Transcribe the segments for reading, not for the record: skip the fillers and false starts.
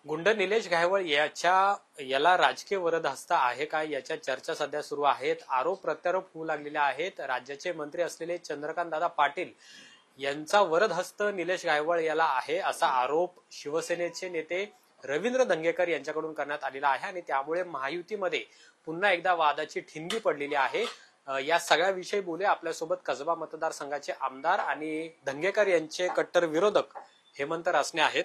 गुंड निलेश घायवळ याला राजकीय वरदहस्त आहे का, याच्या चर्चा सध्या सुरू आहेत. आरोप प्रत्यारोप होऊ लागलेले आहेत. राज्याचे मंत्री असलेले चंद्रकांत दादा पाटील यांचा वरदहस्त निलेश घायवळ याला आहे, असा आरोप शिवसेनेचे नेते रवींद्र धंगेकर यांच्याकडून करण्यात आलेला आहे. आणि त्यामुळे महायुतीमध्ये पुन्हा एकदा वादाची ठिणगी पडलेली आहे. या सगळ्या विषयी बोलूया. आपल्यासोबत कसबा मतदारसंघाचे आमदार आणि धंगेकर यांचे कट्टर विरोधक हेमंत रासने आहेत.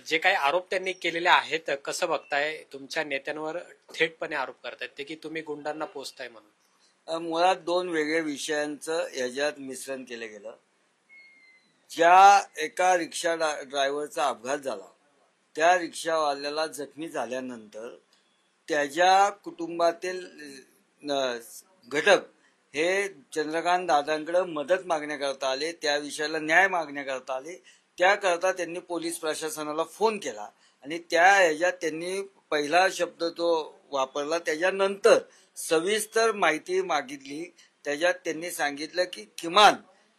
जे काही आरोप त्यांनी केलेले आहेत, कसं बघताय? तुमच्या नेत्यांवर थेटपणे आरोप करतायत ते की तुम्ही गुंडांना पोचताय म्हणून. मुळात दोन वेगळ्या विषयांचं याच्यात मिश्रण केलं गेलं. ज्या एका रिक्षा ड्रायव्हरचा अपघात झाला, त्या रिक्षावाल्याला जखमी झाल्यानंतर त्याच्या कुटुंबातील घटक हे चंद्रकांत दादांकडे मदत मागण्याकरता आले, त्या विषयाला न्याय मागण्याकरता आले. त्याकरता त्यांनी पोलीस प्रशासनाला फोन केला आणि त्या ह्याच्यात त्यांनी पहिला शब्द तो वापरला. त्याच्यानंतर सविस्तर माहिती मागितली. त्याच्यात त्यांनी सांगितलं की किमान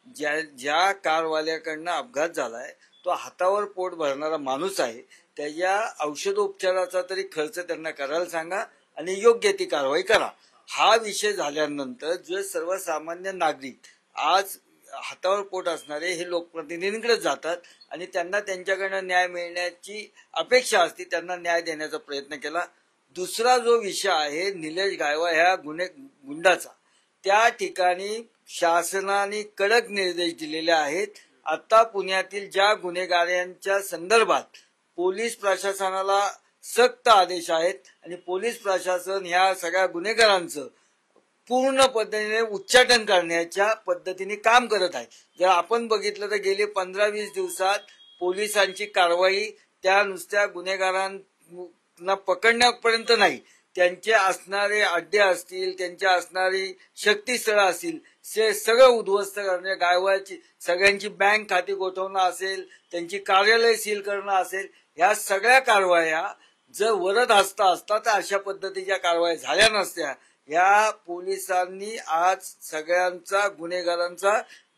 ज्या कारवाल्याकडनं अपघात झालाय तो हातावर पोट भरणारा माणूस आहे, त्याच्या औषधोपचाराचा तरी खर्च त्यांना करायला सांगा आणि योग्य ती कारवाई करा. हा विषय झाल्यानंतर जे सर्वसामान्य नागरिक आज हातावर पोट असणारे हे लोकप्रतिनिधींकडे जातात आणि त्यांना त्यांच्याकडनं न्याय मिळण्याची अपेक्षा असते, त्यांना न्याय देण्याचा प्रयत्न केला. दुसरा जो विषय आहे निलेश घायवळ ह्या गुंडाचा, त्या ठिकाणी शासनाने कडक निर्देश दिलेले आहेत. आता पुण्यातील ज्या गुन्हेगारांच्या संदर्भात पोलीस प्रशासनाला सक्त आदेश आहेत आणि पोलीस प्रशासन ह्या सगळ्या गुन्हेगारांचं पूर्ण पद्धतीने उच्चाटन करण्याच्या पद्धतीने काम करत आहे. जर आपण बघितलं तर गेली 15-20 दिवसात पोलिसांची कारवाई त्या नुसत्या गुन्हेगारांना पकडण्यापर्यंत नाही, त्यांचे असणारे अड्डे असतील, त्यांच्या असणारी शक्तीस्थळं असतील, ते सगळं उद्ध्वस्त करणे, गायवाची सगळ्यांची बँक खाती गोठवणं असेल, त्यांची कार्यालय सील करणं असेल, ह्या सगळ्या कारवाया जर वरदहस्त असता तर अशा पद्धतीच्या कारवाया झाल्या नसत्या. या पोलिसांनी आज सगळ्यांचा गुन्हेगारांचा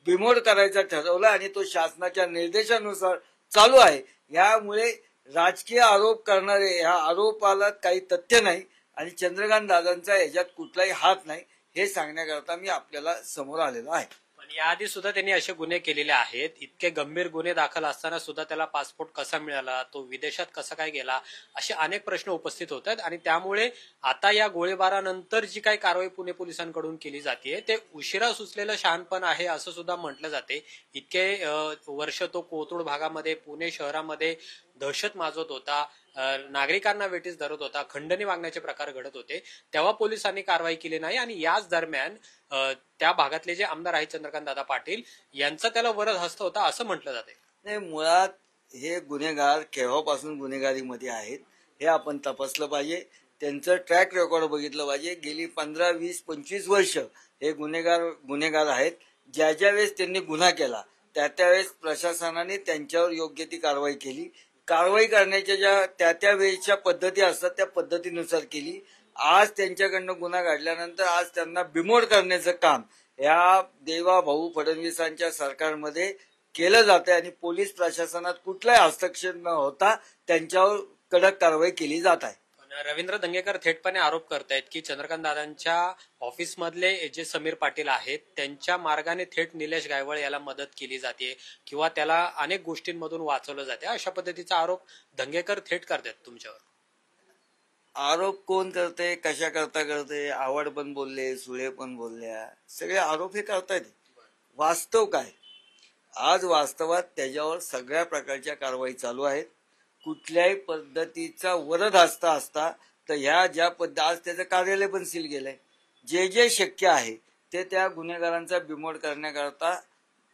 बिमोड करायचा ठरवला आणि तो शासनाच्या निर्देशानुसार चालू आहे. यामुळे राजकीय आरोप करणारे ह्या आरोपाला काही तथ्य नाही आणि चंद्रकांत दादांचा याच्यात कुठलाही हात नाही हे सांगण्याकरता मी आपल्याला समोर आलेलो आहे. पण याआधी सुद्धा त्यांनी असे गुन्हे केलेले आहेत. इतके गंभीर गुन्हे दाखल असताना सुद्धा त्याला पासपोर्ट कसा मिळाला, तो विदेशात कसा काय गेला, असे अनेक प्रश्न उपस्थित होत आहेत. आणि त्यामुळे आता या गोळीबारानंतर जी काही कारवाई पुणे पोलिसांकडून केली जाते ते उशिरा सुचलेलं शहाणपण आहे असं सुद्धा म्हटलं जाते. इतके वर्ष तो कोथरूड भागामध्ये, पुणे शहरामध्ये दहशत माजवत होता, नागरिकांना वेठीस धरत होता, खंडणी मागण्याचे प्रकार घडत होते, तेव्हा पोलिसांनी कारवाई केली नाही. आणि याच दरम्यान त्या भागातले जे आमदार आहेत चंद्रकांत दादा पाटील यांचा त्याला वरदहस्त होता असं म्हटलं जाते. नाही, मुळात हे गुन्हेगार केव्हापासून गुन्हेगारीमध्ये आहेत हे आपण तपासलं पाहिजे. त्यांचं ट्रॅक रेकॉर्ड बघितलं पाहिजे. गेली 15, 20, 25 वर्ष हे गुन्हेगार आहेत. ज्या वेळेस त्यांनी गुन्हा केला त्यावेळेस प्रशासनाने त्यांच्यावर योग्य ती कारवाई केली. कारवाई करण्याच्या ज्या त्या वेळेच्या पद्धती असतात त्या पद्धतीनुसार केली. आज त्यांच्याकडनं गुन्हा घडल्यानंतर आज त्यांना बिमोड करण्याचं काम या देवाभाऊ फडणवीसांच्या सरकारमध्ये केलं जाते आणि पोलीस प्रशासनात कुठलाही हस्तक्षेप न होता त्यांच्यावर कडक कारवाई केली जात आहे. रवींद्र धंगेकर थेटपणे आरोप करतायत की चंद्रकांत दादांच्या ऑफिसमधले जे समीर पाटील आहेत त्यांच्या मार्गाने थेट निलेश घायवळ याला मदत केली जाते किंवा त्याला अनेक गोष्टींमधून वाचवलं जाते, अशा पद्धतीचा आरोप धंगेकर थेट करतायत तुमच्यावर. आरोप कोण करते, कशा करता करते? आवड पण बोलले, सुळे पण बोलल्या, सगळे आरोप हे करतायत. वास्तव काय? आज वास्तवात त्याच्यावर सगळ्या प्रकारच्या कारवाई चालू आहेत. कुठल्याही पद्धतीचा वरदहस्त असता तर ह्या ज्या पद्धती आज त्याचं कार्यालय पण सील गेलंय. जे शक्य आहे ते त्या गुन्हेगारांचा बिमोड करण्याकरता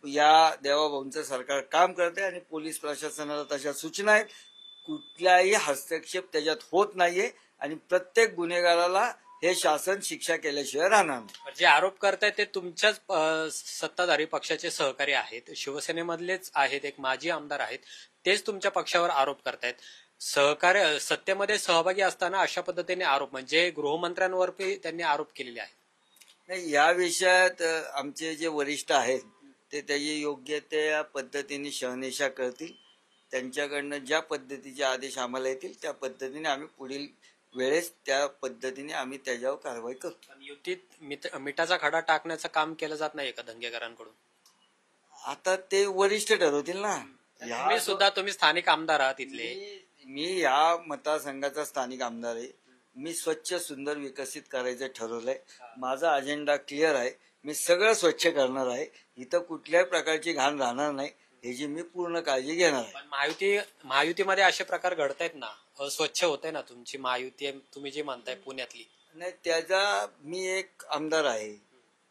या देवाभाऊंचं सरकार काम करते आणि पोलीस प्रशासनाला तशा सूचना आहेत. कुठलाही हस्तक्षेप त्याच्यात होत नाहीये आणि प्रत्येक गुन्हेगाराला हे शासन शिक्षा केल्याशिवाय राहणार नाही. जे आरोप करतायत ते तुमच्याच सत्ताधारी पक्षाचे सहकारी आहेत, शिवसेनेमधलेच आहेत, एक माजी आमदार आहेत, तेच तुमच्या पक्षावर आरोप करतायत. सहकार्य सत्तेमध्ये सहभागी असताना अशा पद्धतीने आरोप म्हणजे गृहमंत्र्यांवर त्यांनी आरोप केलेले आहेत. नाही, या विषयात आमचे जे वरिष्ठ आहेत ते त्याची योग्य त्या पद्धतीने शहानिशा करतील. त्यांच्याकडनं ज्या पद्धतीचे आदेश आम्हाला येतील त्या पद्धतीने आम्ही पुढील वेळेस त्या पद्धतीने आम्ही त्याच्यावर कारवाई करतो. पण युतीत मिठाचा खडा टाकण्याचं काम केलं जात नाही का दंगेकरांकडून? आता ते वरिष्ठ ठरवतील ना. तुम्ही स्थानिक आमदार आहात इथले. मी या मतदारसंघाचा स्थानिक आमदार आहे. मी स्वच्छ सुंदर विकसित करायचं ठरवलंय. माझा अजेंडा क्लिअर आहे. मी सगळं स्वच्छ करणार आहे. इथं कुठल्याही प्रकारची घाण राहणार नाही ह्याची मी पूर्ण काळजी घेणार आहे. पण महायुतीमध्ये असे प्रकार घडतायत ना, अस्वच्छ होते ना तुमची महायुती तुम्ही जी म्हणताय पुण्यातली. नाही, त्याचा मी एक आमदार आहे.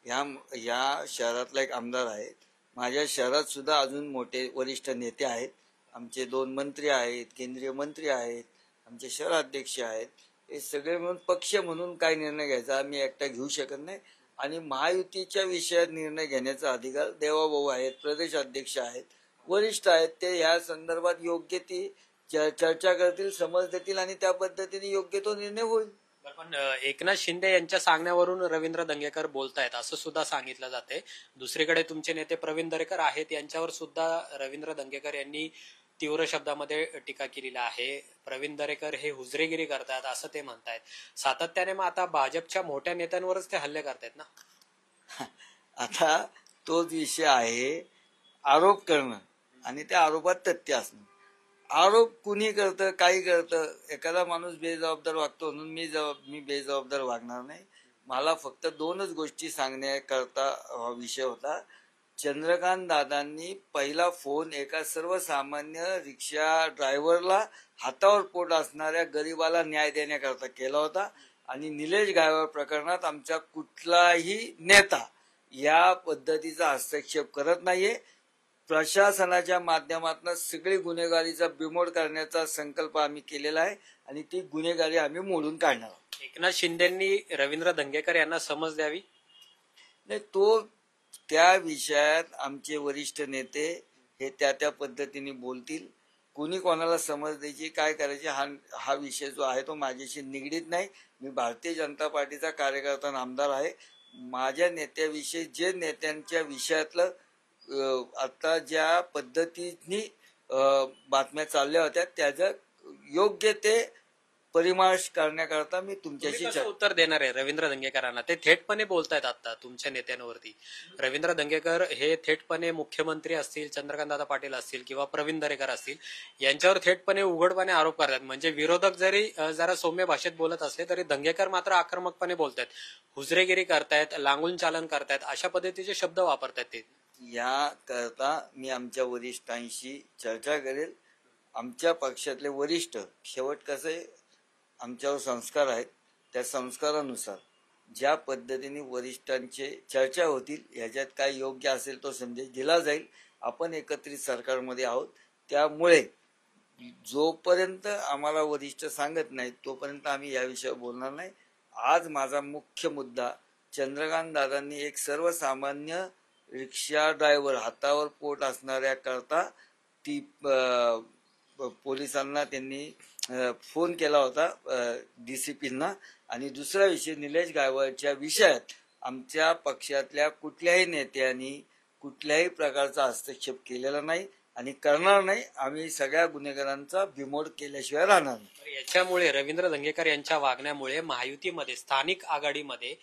या शहरातला एक आमदार आहे. माझ्या शहरात सुद्धा अजून मोठे वरिष्ठ नेते आहेत. आमचे 2 मंत्री आहेत, केंद्रीय मंत्री आहेत, आमचे शहराध्यक्ष आहेत. हे सगळे मिळून पक्ष म्हणून काय निर्णय घ्यायचा मी एकटा घेऊ शकत नाही. आणि महायुतीच्या विषयात निर्णय घेण्याचा अधिकार देवाभाऊ आहेत, प्रदेश अध्यक्ष आहेत, वरिष्ठ आहेत. ते या संदर्भात योग्य ती चर्चा करतील, समज देतील आणि त्या पद्धतीने योग्य तो निर्णय होईल. पण एकनाथ शिंदे यांच्या सांगण्यावरून रवींद्र दंगेकर बोलतायत असं सुद्धा सांगितलं जाते. दुसरीकडे तुमचे नेते प्रवीण दरेकर आहेत, यांच्यावर सुद्धा रवींद्र दंगेकर यांनी तीव्र शब्दामध्ये टीका केलेली आहे. प्रवीण दरेकर हे हुजरेगिरी करतात असं ते म्हणतायत. सातत्याने मग आता भाजपच्या मोठ्या नेत्यांवरच ते हल्ले करतायत ना. आता तोच विषय आहे, आरोप करणं आणि त्या आरोपात तथ्य असणं. आरोप कुणी करतं, काही करतं. एखादा माणूस बेजबाबदार वागतो म्हणून मी बेजबाबदार वागणार नाही. मला फक्त 2च गोष्टी सांगण्याकरता हा विषय होता. चंद्रकांत दादांनी पहिला फोन एका सर्वसामान्य रिक्षा ड्रायव्हरला हातावर पोट असणाऱ्या गरीबाला न्याय देण्याकरता केला होता. आणि निलेश गायकवाड प्रकरणात आमचा कुठलाही नेता या पद्धतीचा हस्तक्षेप करत नाहीये. प्रशासनाच्या माध्यमातून सगळी गुन्हेगारीचा बिमोड करण्याचा संकल्प आम्ही केलेला आहे आणि ती गुन्हेगारी आम्ही मोडून काढणार आहोत. एकनाथ शिंदेंनी रवींद्र दंगेकर यांना समज द्यावी. नाही, तो त्या विषयात आमचे वरिष्ठ नेते हे त्या पद्धतीने बोलतील. कुणी कोणाला समज द्यायची, काय करायची हा विषय जो आहे तो माझ्याशी निगडीत नाही. मी भारतीय जनता पार्टीचा कार्यकर्ता आणि आमदार आहे. माझ्या नेत्याविषयी जे नेत्यांच्या विषयातलं आता ज्या पद्धतीने बातम्या चालल्या होत्या त्याचं योग्य ते परिमाश करण्याकरता मी तुमच्याशी उत्तर देणार आहे रवींद्र दंगेकरांना. ते थेटपणे बोलतायत आता तुमच्या नेत्यांवरती. रवींद्र दंगेकर हे थेटपणे मुख्यमंत्री असतील, चंद्रकांतदादा पाटील असतील किंवा प्रवीण दरेकर असतील यांच्यावर थेटपणे उघडपणे आरोप करतात. म्हणजे विरोधक जरी जरा सौम्य भाषेत बोलत असले तरी दंगेकर मात्र आक्रमकपणे बोलतायत, हुजरेगिरी करतायत, लांगून चालन करतायत, अशा पद्धतीचे शब्द वापरतायत. ते याकरता मी आमच्या वरिष्ठांशी चर्चा करेल. आमच्या पक्षातले वरिष्ठ, शेवट कसं आमच्यावर संस्कार आहेत, त्या संस्कारानुसार ज्या पद्धतीने वरिष्ठांचे चर्चा होतील ह्याच्यात काय योग्य असेल तो संदेश दिला जाईल. आपण एकत्रित सरकारमध्ये आहोत, त्यामुळे जोपर्यंत आम्हाला वरिष्ठ सांगत नाहीत तोपर्यंत आम्ही या विषयावर बोलणार नाही. आज माझा मुख्य मुद्दा चंद्रकांत दादांनी एक सर्वसामान्य रिक्षा ड्रायव्हर हातावर पोट असणाऱ्या करता ती पोलिसांना त्यांनी फोन केला होता DCPंना. आणि दुसरा विषय निलेश गायकवाडच्या विषयात आमच्या पक्षातल्या कुठल्याही नेत्यांनी कुठल्याही प्रकारचा हस्तक्षेप केलेला नाही आणि करणार नाही. आम्ही सगळ्या गुन्हेगारांचा बिमोड केल्याशिवाय राहणार नाही. याच्यामुळे रवींद्र दंगेकर यांच्या वागण्यामुळे महायुतीमध्ये, स्थानिक आघाडीमध्ये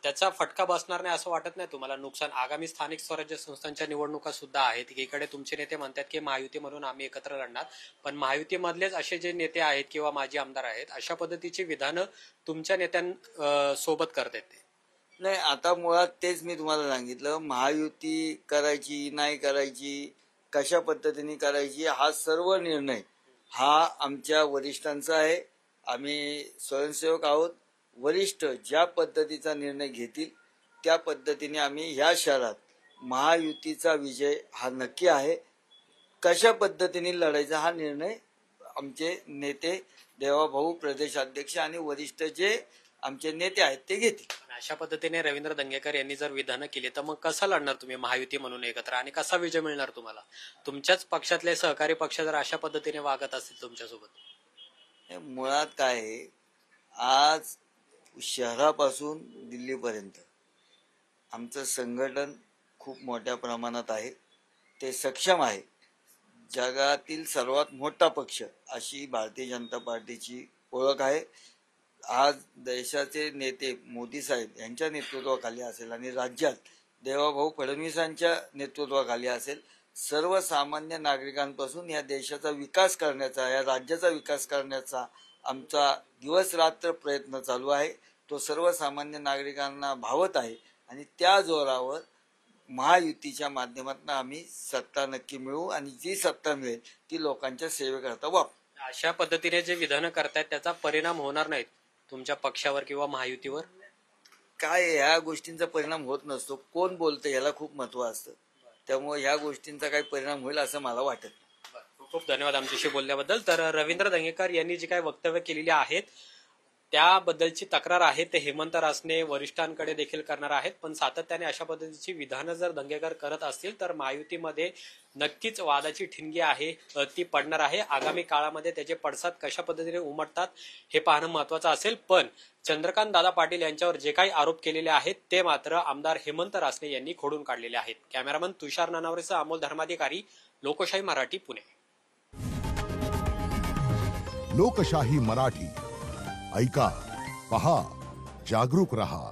त्याचा फटका बसणार नाही असं वाटत नाही तुम्हाला? नुकसान आगामी स्थानिक स्वराज्य संस्थांच्या निवडणुका सुद्धा आहेत. एकीकडे तुमचे नेते म्हणतात की महायुती म्हणून आम्ही एकत्र लढणार, पण महायुतीमधलेच असे जे नेते आहेत किंवा माजी आमदार आहेत अशा पद्धतीची विधानं तुमच्या नेत्यांसोबत करतात ते. नाही, आता मुळात तेच मी तुम्हाला सांगितलं. महायुती करायची नाही करायची, कशा पद्धतीने करायची, हा सर्व निर्णय हा आमच्या वरिष्ठांचा आहे. आम्ही स्वयंसेवक आहोत. वरिष्ठ ज्या पद्धतीचा निर्णय घेतील त्या पद्धतीने आम्ही ह्या शहरात महायुतीचा विजय हा नक्की आहे. कशा पद्धतीने लढायचा हा निर्णय आमचे नेते देवाभाऊ, प्रदेश अध्यक्ष आणि वरिष्ठ जे आमचे नेते आहेत ते घेतील. अशा पद्धतीने रवींद्र दंगेकर यांनी जर विधानं केली तर मग कसं लढणार तुम्ही महायुती म्हणून एकत्र, आणि कसा विजय मिळणार तुम्हाला? तुमच्याच पक्षातले सहकारी पक्ष जर अशा पद्धतीने वागत असतील तुमच्यासोबत. मुळात काय आहे, आज शहरापासून दिल्लीपर्यंत आमचं संघटन खूप मोठ्या प्रमाणात आहे. ते सक्षम आहे. जगातील सर्वात मोठा पक्ष अशी भारतीय जनता पार्टीची ओळख आहे. आज देशाचे नेते मोदी साहेब यांच्या नेतृत्वाखाली असेल आणि राज्यात देवाभाऊ फडणवीसांच्या नेतृत्वाखाली असेल, सर्वसामान्य नागरिकांपासून या देशाचा विकास करण्याचा, या राज्याचा विकास करण्याचा आमचा दिवस रात्र प्रयत्न चालू आहे. तो सर्वसामान्य नागरिकांना भावत आहे आणि त्या जोरावर महायुतीच्या माध्यमातून आम्ही सत्ता नक्की मिळवू आणि जी सत्ता मिळेल ती लोकांच्या सेवेकरता वापरू. अशा पद्धतीने जे विधानं करतायत त्याचा परिणाम होणार नाहीत तुमच्या पक्षावर किंवा महायुतीवर? काय ह्या गोष्टींचा परिणाम होत नसतो. कोण बोलतं याला खूप महत्व असतं. त्यामुळे ह्या गोष्टींचा काही परिणाम होईल असं मला वाटत नाही. खूप खूप धन्यवाद आमच्याशी बोलल्याबद्दल. तर रवींद्र धंगेकर यांनी जी काही वक्तव्य केलेली आहेत त्याबद्दलची तक्रार आहे ते हेमंत रासने वरिष्ठांकडे देखील करणार आहेत. पण सातत्याने अशा पद्धतीची विधानं जर धंगेकर करत असतील तर महायुतीमध्ये नक्कीच वादाची ठिणगी आहे ती पडणार आहे. आगामी काळामध्ये त्याचे पडसाद कशा पद्धतीने उमटतात हे पाहणं महत्वाचं असेल. पण चंद्रकांत दादा पाटील यांच्यावर जे काही आरोप केलेले आहेत ते मात्र आमदार हेमंत रासने यांनी खोडून काढलेले आहेत. कॅमेरामन तुषार नानावरेसह अमोल धर्माधिकारी, लोकशाही मराठी, पुणे. लोकशाही मराठी ऐका, पहा, जागरूक रहा.